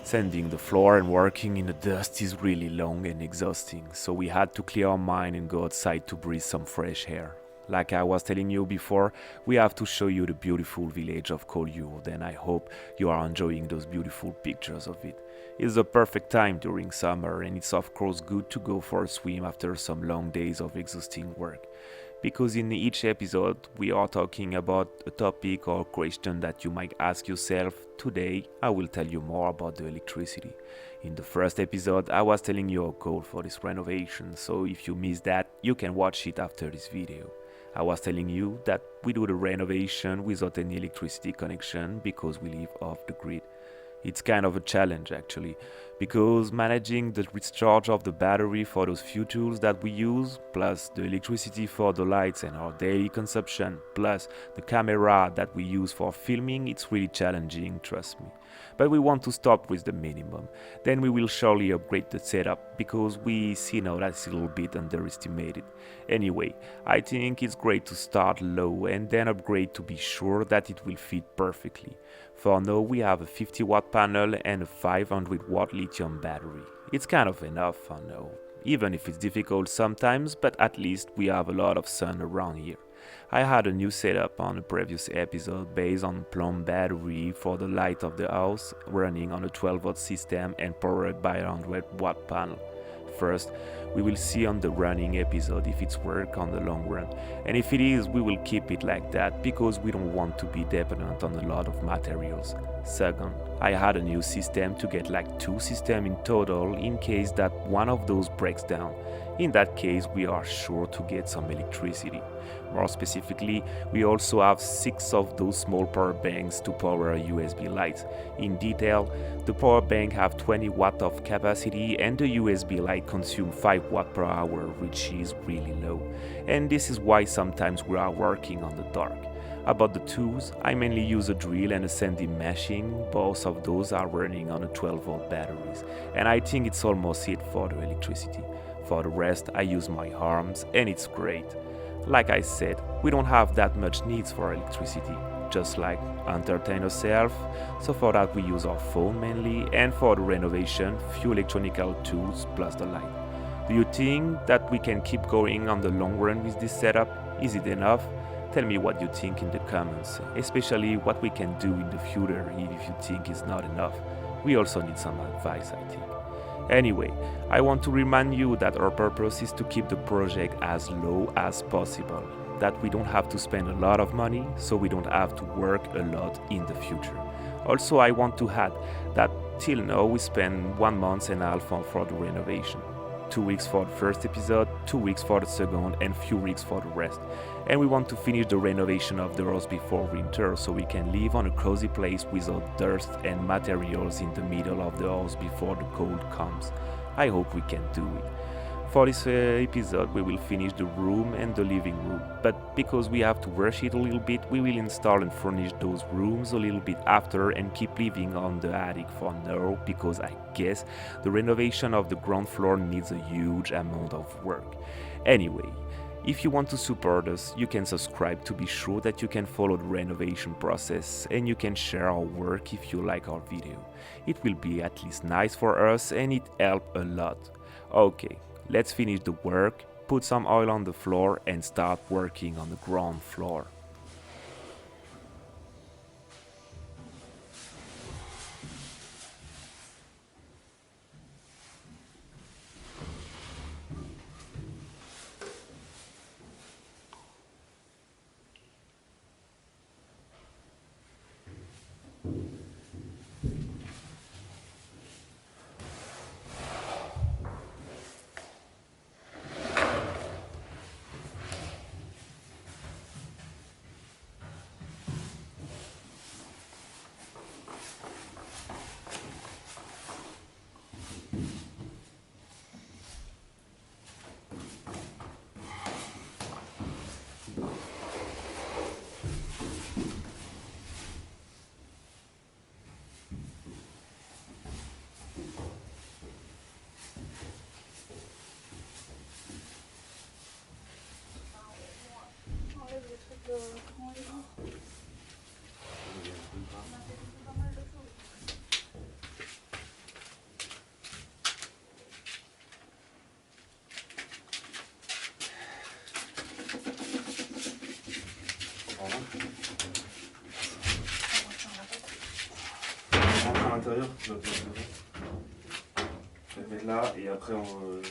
Sanding the floor and working in the dust is really long and exhausting, so we had to clear our mind and go outside to breathe some fresh air. Like I was telling you before, we have to show you the beautiful village of Collioure, then I hope you are enjoying those beautiful pictures of it. It's the perfect time during summer, and it's of course good to go for a swim after some long days of exhausting work. Because in each episode we are talking about a topic or question that you might ask yourself. Today I will tell you more about the electricity. In the first episode I was telling you our goal for this renovation, so if you missed that you can watch it after this video. I was telling you that we do the renovation without any electricity connection because we live off the grid. It's kind of a challenge actually, because managing the discharge of the battery for those few tools that we use, plus the electricity for the lights and our daily consumption, plus the camera that we use for filming, it's really challenging, trust me. but we want to start with the minimum. Then we will surely upgrade the setup, because we see now that's a little bit underestimated. Anyway, I think it's great to start low and then upgrade to be sure that it will fit perfectly. For now we have a 50-watt panel and a 500-watt lithium battery. It's kind of enough for now, even if it's difficult sometimes, but at least we have a lot of sun around here. I had a new setup on a previous episode based on plum battery for the light of the house, running on a 12-watt system and powered by a 100-watt panel. First, we will see on the running episode if it's work on the long run, and if it is, we will keep it like that because we don't want to be dependent on a lot of materials. Second, I had a new system to get like 2 systems in total in case that one of those breaks down. In that case, we are sure to get some electricity. More specifically, we also have 6 of those small power banks to power a USB light. In detail, the power bank have 20 watt of capacity and the USB light consume 5 watt per hour, which is really low. And this is why sometimes we are working on the dark. About the tools, I mainly use a drill and a sanding machine. Both of those are running on a 12-volt batteries, and I think it's almost it for the electricity. For the rest, I use my arms and it's great. Like I said, we don't have that much needs for electricity, just like entertain ourselves, so for that we use our phone mainly, and for the renovation, few electronical tools plus the light. Do you think that we can keep going on the long run with this setup? Is it enough? Tell me what you think in the comments, especially what we can do in the future if you think it's not enough. We also need some advice, I think. Anyway, I want to remind you that our purpose is to keep the project as low as possible, that we don't have to spend a lot of money, so we don't have to work a lot in the future. Also, I want to add that till now we spend 1 month and a half for the renovation. 2 weeks for the first episode, 2 weeks for the second, and few weeks for the rest. And we want to finish the renovation of the house before winter so we can live on a cozy place without dust and materials in the middle of the house before the cold comes. I hope we can do it. For this episode we will finish the room and the living room, but because we have to rush it a little bit, we will install and furnish those rooms a little bit after and keep living on the attic for now, because I guess the renovation of the ground floor needs a huge amount of work. Anyway, if you want to support us, you can subscribe to be sure that you can follow the renovation process, and you can share our work if you like our video. It will be at least nice for us and it helps a lot. Okay, let's finish the work, put some oil on the floor and start working on the ground floor. À l'intérieur, je vais mettre là et après on...